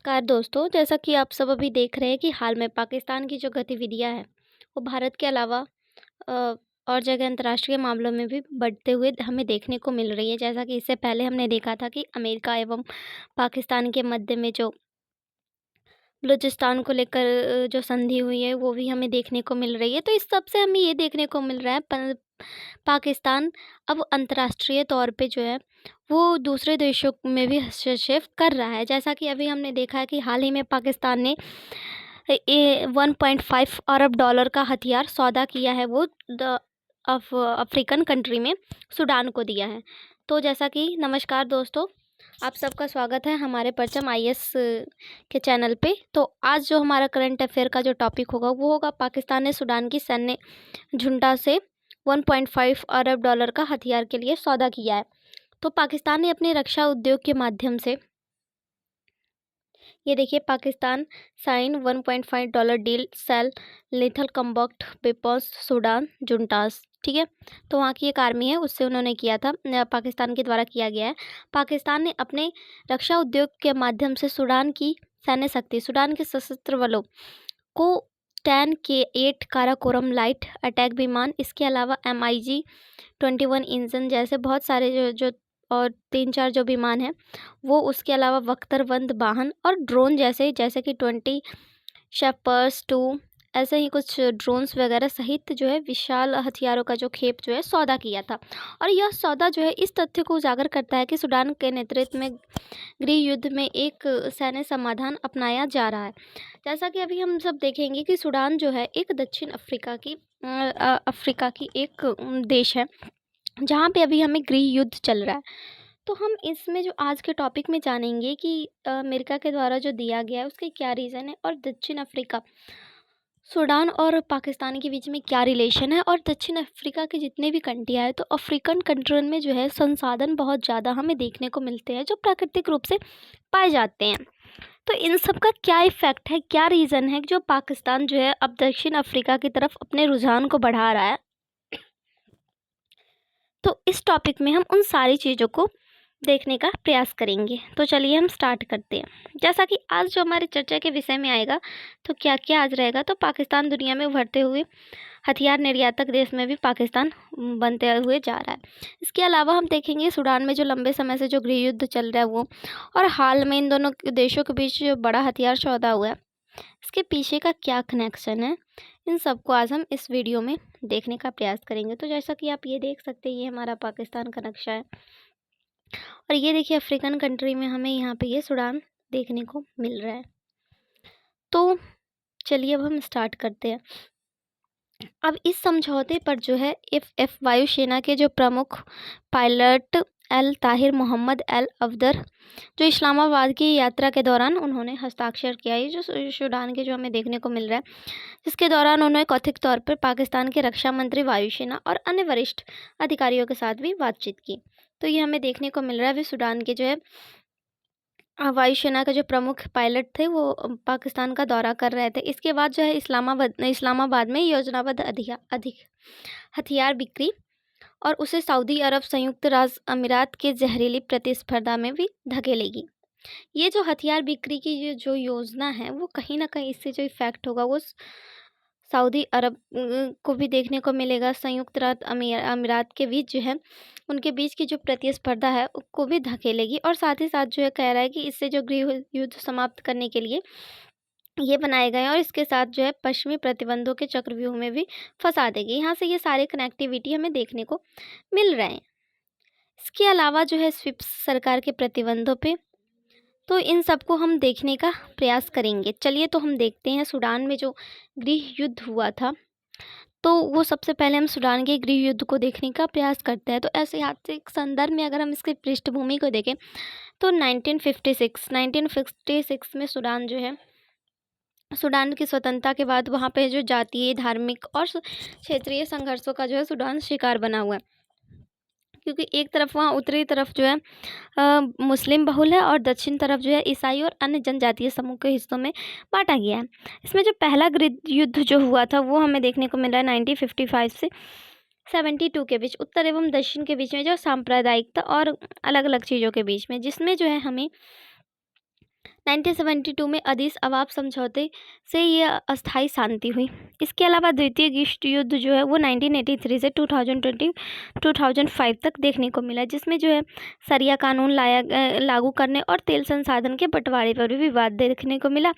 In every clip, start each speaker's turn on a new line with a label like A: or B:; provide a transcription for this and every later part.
A: नमस्कार दोस्तों, जैसा कि आप सब अभी देख रहे हैं कि हाल में पाकिस्तान की जो गतिविधियां हैं वो भारत के अलावा अ, और जगह अंतर्राष्ट्रीय मामलों में भी बढ़ते हुए हमें देखने को मिल रही है। जैसा कि इससे पहले हमने देखा था कि अमेरिका एवं पाकिस्तान के मध्य में जो बलूचिस्तान को लेकर जो संधि हुई है वो भी हमें देखने को मिल रही है। तो इस सब से हमें ये देखने को मिल रहा है पाकिस्तान अब अंतर्राष्ट्रीय तौर पे जो है वो दूसरे देशों में भी हस्तक्षेप कर रहा है। जैसा कि अभी हमने देखा है कि हाल ही में पाकिस्तान ने 1.5 अरब डॉलर का हथियार सौदा किया है, वो अफ्रीकन कंट्री में सूडान को दिया है। तो जैसा कि नमस्कार दोस्तों, आप सबका स्वागत है हमारे परचम आईएएस के चैनल पे। तो आज जो हमारा करंट अफेयर का जो टॉपिक होगा वो होगा पाकिस्तान ने सूडान की सैन्य झुंडा से 1.5 अरब डॉलर का हथियार के लिए सौदा किया है। तो पाकिस्तान ने अपने रक्षा उद्योग के माध्यम से, ये देखिए, Pakistan sign 1.5 dollar deal sale lethal combat weapons Sudan juntas. ठीक है, तो वहाँ की एक आर्मी है उससे उन्होंने किया था, पाकिस्तान के द्वारा किया गया है। पाकिस्तान ने अपने रक्षा उद्योग के माध्यम से सूडान की सैन्य शक्ति, सूडान के सशस्त्र बलों को 10K8 काराकोरम लाइट अटैक विमान, इसके अलावा MiG-21 इंजन जैसे बहुत सारे जो और 3-4 जो विमान हैं वो, उसके अलावा बख्तरबंद वाहन और ड्रोन जैसे जैसे कि 20 शेपर्स 2, ऐसे ही कुछ ड्रोन्स वगैरह सहित जो है विशाल हथियारों का जो खेप जो है सौदा किया था। और यह सौदा जो है इस तथ्य को उजागर करता है कि सूडान के नेतृत्व में गृह युद्ध में एक सैन्य समाधान अपनाया जा रहा है। जैसा कि अभी हम सब देखेंगे कि सूडान जो है एक दक्षिण अफ्रीका की एक देश है जहाँ पे अभी हमें गृह युद्ध चल रहा है। तो हम इसमें जो आज के टॉपिक में जानेंगे कि अमेरिका के द्वारा जो दिया गया है उसके क्या रीज़न है, और दक्षिण अफ्रीका, सूडान और पाकिस्तान के बीच में क्या रिलेशन है, और दक्षिण अफ्रीका के जितने भी कंट्रियाँ हैं तो अफ्रीकन कंट्रियों में जो है संसाधन बहुत ज़्यादा हमें देखने को मिलते हैं जो प्राकृतिक रूप से पाए जाते हैं। तो इन सब का क्या इफ़ेक्ट है, क्या रीज़न है जो पाकिस्तान जो है अब दक्षिण अफ्रीका की तरफ अपने रुझान को बढ़ा रहा है। तो इस टॉपिक में हम उन सारी चीज़ों को देखने का प्रयास करेंगे। तो चलिए हम स्टार्ट करते हैं। जैसा कि आज जो हमारी चर्चा के विषय में आएगा, तो क्या क्या आज रहेगा, तो पाकिस्तान दुनिया में उभरते हुए हथियार निर्यातक देश में भी पाकिस्तान बनते हुए जा रहा है। इसके अलावा हम देखेंगे सूडान में जो लंबे समय से जो गृह युद्ध चल रहा है वो, और हाल में इन दोनों देशों के बीच जो बड़ा हथियार सौदा हुआ है इसके पीछे का क्या कनेक्शन है, इन सबको आज हम इस वीडियो में देखने का प्रयास करेंगे। तो जैसा कि आप ये देख सकते हैं, ये हमारा पाकिस्तान का नक्शा है, और ये देखिए अफ्रीकन कंट्री में हमें यहाँ पे ये सूडान देखने को मिल रहा है। तो चलिए अब हम स्टार्ट करते हैं। अब इस समझौते पर जो है एफ वायुसेना के जो प्रमुख pilot El Tahir Mohammed El Afdar, जो इस्लामाबाद की यात्रा के दौरान उन्होंने हस्ताक्षर किया है, जो सूडान के जो हमें देखने को मिल रहा है, जिसके दौरान उन्होंने कथित तौर पर पाकिस्तान के रक्षा मंत्री, वायुसेना और अन्य वरिष्ठ अधिकारियों के साथ भी बातचीत की। तो ये हमें देखने को मिल रहा है अभी सूडान के जो है वायुसेना के जो प्रमुख पायलट थे वो पाकिस्तान का दौरा कर रहे थे। इसके बाद जो है इस्लामाबाद में योजनाबद्ध अधिक हथियार बिक्री और उसे सऊदी अरब, संयुक्त राज्य अमीरात के जहरीली प्रतिस्पर्धा में भी धकेलेगी। ये जो हथियार बिक्री की ये जो योजना है वो कहीं ना कहीं इससे जो इफ़ेक्ट होगा वो सऊदी अरब को भी देखने को मिलेगा। संयुक्त राज्य अमीरात के बीच जो है उनके बीच की जो प्रतिस्पर्धा है उसको भी धकेलेगी, और साथ ही साथ जो है कह रहा है कि इससे जो गृह युद्ध समाप्त करने के लिए ये बनाए गए हैं, और इसके साथ जो है पश्चिमी प्रतिबंधों के चक्रव्यूह में भी फंसा देगी। यहाँ से ये सारे कनेक्टिविटी हमें देखने को मिल रहे हैं। इसके अलावा जो है स्विफ्ट सरकार के प्रतिबंधों पे, तो इन सबको हम देखने का प्रयास करेंगे। चलिए तो हम देखते हैं सूडान में जो गृह युद्ध हुआ था, तो वो सबसे पहले हम सूडान के गृह युद्ध को देखने का प्रयास करते हैं। तो ऐसे ऐतिहासिक संदर्भ में अगर हम इसकी पृष्ठभूमि को देखें तो 1956 में सूडान जो है, सूडान की स्वतंत्रता के बाद वहाँ पे जो जातीय, धार्मिक और क्षेत्रीय संघर्षों का जो है सूडान शिकार बना हुआ है, क्योंकि एक तरफ वहाँ उत्तरी तरफ जो है मुस्लिम बहुल है और दक्षिण तरफ जो है ईसाई और अन्य जनजातीय समूह के हिस्सों में बांटा गया है। इसमें जो पहला गृह युद्ध जो हुआ था वो हमें देखने को मिला है 1955 से 72 के बीच, उत्तर एवं दक्षिण के बीच में, जो सांप्रदायिकता और अलग अलग चीज़ों के बीच में, जिसमें जो है हमें 1972 में अदीस अबाब समझौते से ये अस्थायी शांति हुई। इसके अलावा द्वितीय विश्व युद्ध जो है वो 1983 से 2005 तक देखने को मिला, जिसमें जो है शरिया कानून लागू करने और तेल संसाधन के बंटवारे पर भी विवाद देखने को मिला,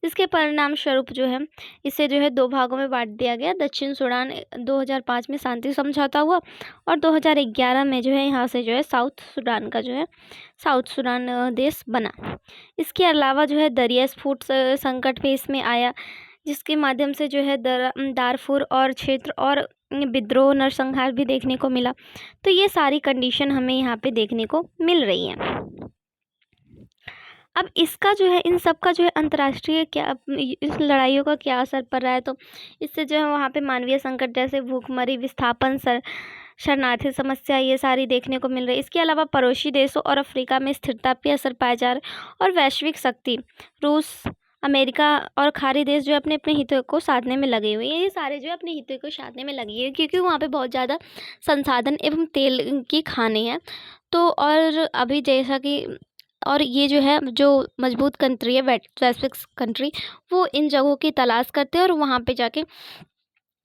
A: जिसके परिणाम स्वरूप जो है इसे जो है 2 भागों में बांट दिया गया। दक्षिण सूडान 2005 में शांति समझौता हुआ और 2011 में जो है यहाँ से जो है साउथ सूडान देश बना। इसके अलावा जो है दरियाई स्फूट संकट भी इसमें आया, जिसके माध्यम से जो है दारफुर और क्षेत्र और विद्रोह नरसंहार भी देखने को मिला। तो ये सारी कंडीशन हमें यहाँ पे देखने को मिल रही हैं। अब इसका जो है इन सब का जो है अंतर्राष्ट्रीय क्या इस लड़ाइयों का क्या असर पड़ रहा है, तो इससे जो है वहाँ पे मानवीय संकट जैसे भूखमरी, विस्थापन, शरणार्थी समस्या, ये सारी देखने को मिल रही है। इसके अलावा पड़ोसी देशों और अफ्रीका में स्थिरता पे असर पाया जा रहा है और वैश्विक शक्ति रूस, अमेरिका और खाड़ी देश जो अपने अपने हितों को साधने में लगे हुए हैं। ये सारे जो है अपने हितों को साधने में लगे हैं, क्योंकि वहाँ पे बहुत ज़्यादा संसाधन एवं तेल की खाने हैं। तो और अभी जैसा कि और ये जो है जो मजबूत कंट्री है, वैश्विक कंट्री, वो इन जगहों की तलाश करते हैं और वहाँ पे जाके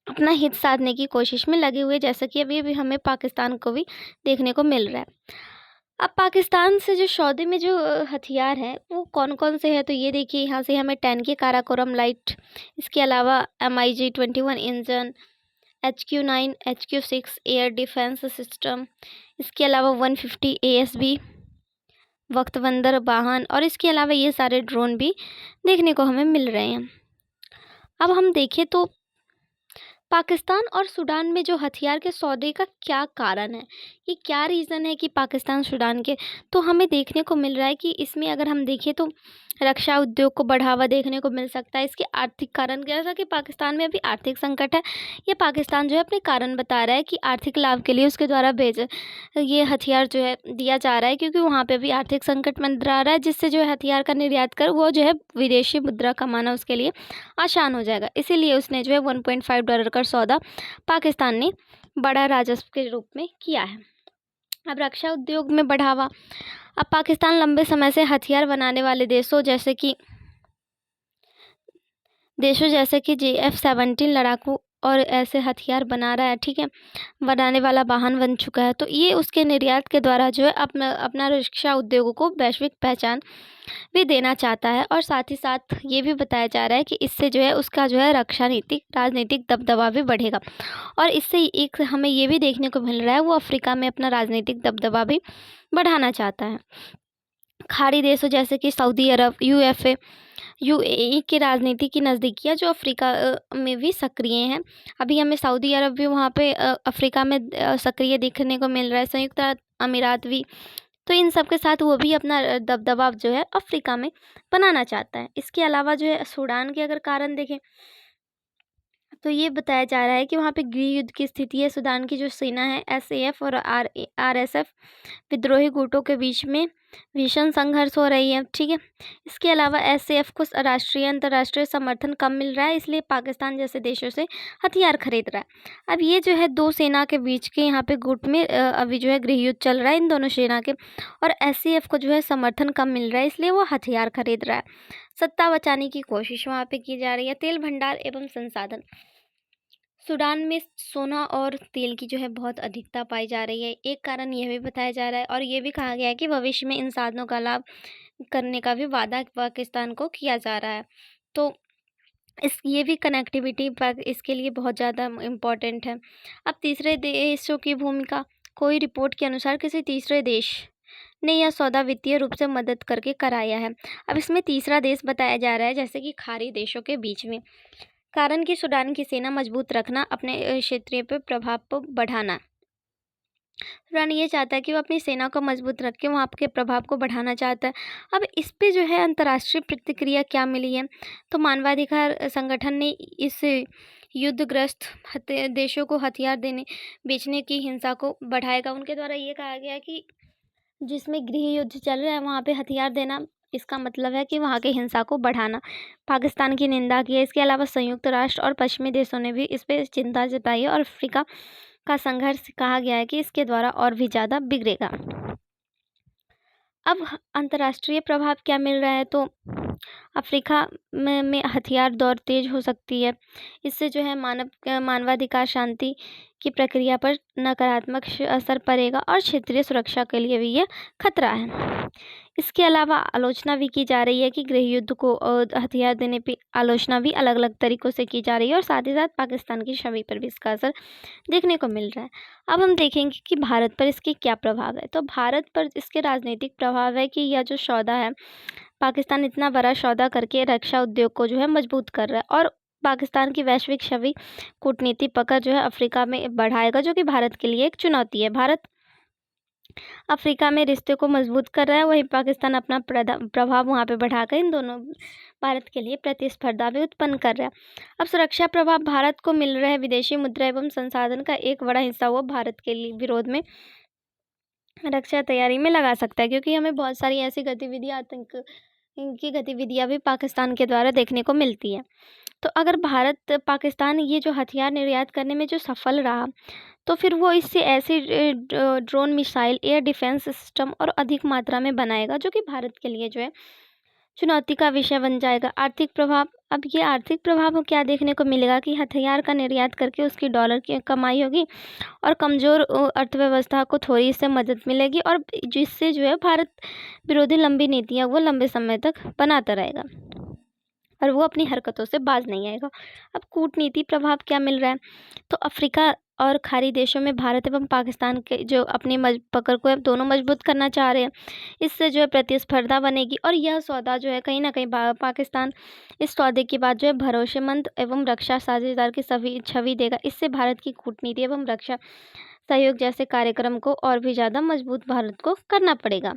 A: अपना हित साधने की कोशिश में लगे हुए, जैसा कि अभी हमें पाकिस्तान को भी देखने को मिल रहा है। अब पाकिस्तान से जो सौदे में जो हथियार हैं वो कौन कौन से हैं, तो ये देखिए यहाँ से हमें 10 की काराकोरम लाइट, इसके अलावा MiG-21 engine, HQ-9, HQ-6 air defence system, इसके अलावा 150 ASB वक्तबंदर वाहन, और इसके अलावा ये सारे ड्रोन भी देखने को हमें मिल रहे हैं। अब हम देखें तो पाकिस्तान और सूडान में जो हथियार के सौदे का क्या कारण है, ये क्या रीज़न है कि पाकिस्तान सूडान के, तो हमें देखने को मिल रहा है कि इसमें अगर हम देखें तो रक्षा उद्योग को बढ़ावा देखने को मिल सकता है। इसके आर्थिक कारण, जैसा कि पाकिस्तान में अभी आर्थिक संकट है, ये पाकिस्तान जो है अपने कारण बता रहा है कि आर्थिक लाभ के लिए उसके द्वारा ये हथियार जो है दिया जा रहा है, क्योंकि वहाँ पे भी आर्थिक संकट मंडरा रहा है, जिससे जो है हथियार का निर्यात कर वो जो है विदेशी मुद्रा कमाना उसके लिए आसान हो जाएगा। इसीलिए उसने जो है $1.5 का सौदा पाकिस्तान ने बड़ा राजस्व के रूप में किया है। अब रक्षा उद्योग में बढ़ावा, अब पाकिस्तान लंबे समय से हथियार बनाने वाले देशों जैसे कि JF-17 लड़ाकू और ऐसे हथियार बना रहा है, ठीक है, बनाने वाला वाहन बन चुका है। तो ये उसके निर्यात के द्वारा जो है अपना रक्षा उद्योगों को वैश्विक पहचान भी देना चाहता है, और साथ ही साथ ये भी बताया जा रहा है कि इससे जो है उसका जो है राजनीतिक दबदबा भी बढ़ेगा, और इससे एक हमें ये भी देखने को मिल रहा है वो अफ्रीका में अपना राजनीतिक दबदबा भी बढ़ाना चाहता है। खाड़ी देशों जैसे कि सऊदी अरब, UAE की राजनीति की नज़दीकियाँ जो अफ्रीका में भी सक्रिय हैं। अभी हमें सऊदी अरब भी वहाँ पे अफ्रीका में सक्रिय देखने को मिल रहा है, संयुक्त अरब अमीरात भी। तो इन सब के साथ वो भी अपना दबदबा जो है अफ्रीका में बनाना चाहता है। इसके अलावा जो है सूडान के अगर कारण देखें तो ये बताया जा रहा है कि वहाँ पे गृह युद्ध की स्थिति है। सूडान की जो सेना है SAF और RSF विद्रोही गुटों के बीच में भीषण संघर्ष हो रही है, ठीक है। इसके अलावा SAF को राष्ट्रीय अंतर्राष्ट्रीय समर्थन कम मिल रहा है, इसलिए पाकिस्तान जैसे देशों से हथियार खरीद रहा है। अब ये जो है दो सेना के बीच के यहाँ पे गुट में अभी जो है गृह युद्ध चल रहा है इन दोनों सेना के, और SAF को जो है समर्थन कम मिल रहा है, इसलिए वो हथियार खरीद रहा है। सत्ता बचाने की कोशिश वहाँ पे की जा रही है। तेल भंडार एवं संसाधन, सूडान में सोना और तेल की जो है बहुत अधिकता पाई जा रही है। एक कारण यह भी बताया जा रहा है और ये भी कहा गया है कि भविष्य में इन साधनों का लाभ करने का भी वादा पाकिस्तान को किया जा रहा है। तो ये भी कनेक्टिविटी इसके लिए बहुत ज़्यादा इम्पोर्टेंट है। अब तीसरे देशों की भूमिका, कोई रिपोर्ट के अनुसार किसी तीसरे देश ने यह सौदा वित्तीय रूप से मदद करके कराया है। अब इसमें तीसरा देश बताया जा रहा है जैसे कि खाड़ी देशों के बीच में। कारण कि सूडान की सेना मजबूत रखना, अपने क्षेत्रीय पर प्रभाव को बढ़ाना। सूडान ये चाहता है कि वो अपनी सेना को मजबूत रख के वहाँ के प्रभाव को बढ़ाना चाहता है। अब इस पे जो है अंतर्राष्ट्रीय प्रतिक्रिया क्या मिली है, तो मानवाधिकार संगठन ने इस युद्धग्रस्त देशों को हथियार बेचने की हिंसा को बढ़ाएगा। उनके द्वारा ये कहा गया कि जिसमें गृह युद्ध चल रहा है वहाँ पे हथियार देना, इसका मतलब है कि वहाँ की हिंसा को बढ़ाना। पाकिस्तान की निंदा की है। इसके अलावा संयुक्त राष्ट्र और पश्चिमी देशों ने भी इस पर चिंता जताई है और अफ्रीका का संघर्ष कहा गया है कि इसके द्वारा और भी ज़्यादा बिगड़ेगा। अब अंतर्राष्ट्रीय प्रभाव क्या मिल रहा है, तो अफ्रीका में हथियार दौड़ तेज हो सकती है। इससे जो है मानवाधिकार शांति की प्रक्रिया पर नकारात्मक असर पड़ेगा और क्षेत्रीय सुरक्षा के लिए भी यह खतरा है। इसके अलावा आलोचना भी की जा रही है कि गृह युद्ध को हथियार देने पे आलोचना भी अलग अलग तरीक़ों से की जा रही है और साथ ही साथ पाकिस्तान की छवि पर भी इसका असर देखने को मिल रहा है। अब हम देखेंगे कि भारत पर इसके क्या प्रभाव है। तो भारत पर इसके राजनीतिक प्रभाव है कि यह जो सौदा है, पाकिस्तान इतना बड़ा सौदा करके रक्षा उद्योग को जो है मजबूत कर रहा है और पाकिस्तान की वैश्विक छवि कूटनीति पकड़ जो है अफ्रीका में बढ़ाएगा, जो कि भारत के लिए एक चुनौती है। भारत अफ्रीका में रिश्ते को मजबूत कर रहा है, वहीं पाकिस्तान अपना प्रभाव वहाँ पे बढ़ाकर इन दोनों भारत के लिए प्रतिस्पर्धा भी उत्पन्न कर रहा है। अब सुरक्षा प्रभाव भारत को मिल रहा है। विदेशी मुद्रा एवं संसाधन का एक बड़ा हिस्सा वो भारत के लिए विरोध में रक्षा तैयारी में लगा सकता है, क्योंकि हमें बहुत सारी ऐसी गतिविधियाँ आतंक की गतिविधियाँ भी पाकिस्तान के द्वारा देखने को मिलती है। तो अगर भारत पाकिस्तान ये जो हथियार निर्यात करने में जो सफल रहा, तो फिर वो इससे ऐसे drone, missile, air defence system और अधिक मात्रा में बनाएगा, जो कि भारत के लिए जो है चुनौती का विषय बन जाएगा। आर्थिक प्रभाव, अब ये आर्थिक प्रभाव क्या देखने को मिलेगा कि हथियार का निर्यात करके उसकी डॉलर की कमाई होगी और कमज़ोर अर्थव्यवस्था को थोड़ी इससे मदद मिलेगी और जिससे जो है भारत विरोधी लंबी नीतियाँ वो लंबे समय तक बनाता रहेगा और वो अपनी हरकतों से बाज नहीं आएगा। अब कूटनीति प्रभाव क्या मिल रहा है, तो अफ्रीका और खाड़ी देशों में भारत एवं पाकिस्तान के जो अपनी पकड़ को दोनों मजबूत करना चाह रहे हैं। इससे जो है प्रतिस्पर्धा बनेगी और यह सौदा जो है कहीं ना कहीं पाकिस्तान इस सौदे के बाद जो है भरोसेमंद एवं रक्षा साझेदार की छवि देगा। इससे भारत की कूटनीति एवं रक्षा सहयोग जैसे कार्यक्रम को और भी ज़्यादा मजबूत भारत को करना पड़ेगा।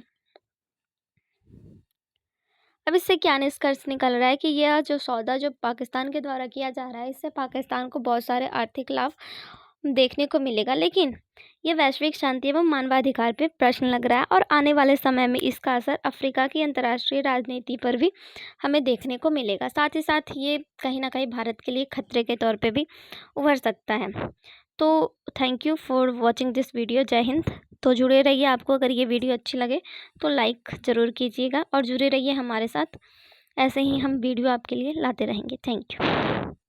A: अब इससे क्या निष्कर्ष निकल रहा है कि यह जो सौदा जो पाकिस्तान के द्वारा किया जा रहा है, इससे पाकिस्तान को बहुत सारे आर्थिक लाभ देखने को मिलेगा, लेकिन यह वैश्विक शांति एवं मानवाधिकार पे प्रश्न लग रहा है और आने वाले समय में इसका असर अफ्रीका की अंतर्राष्ट्रीय राजनीति पर भी हमें देखने को मिलेगा। साथ ही साथ ये कहीं ना कहीं भारत के लिए खतरे के तौर पे भी उभर सकता है। तो thank you for watching this video. जय हिंद। तो जुड़े रहिए। आपको अगर ये वीडियो अच्छी लगे तो लाइक ज़रूर कीजिएगा और जुड़े रहिए हमारे साथ। ऐसे ही हम वीडियो आपके लिए लाते रहेंगे। Thank you.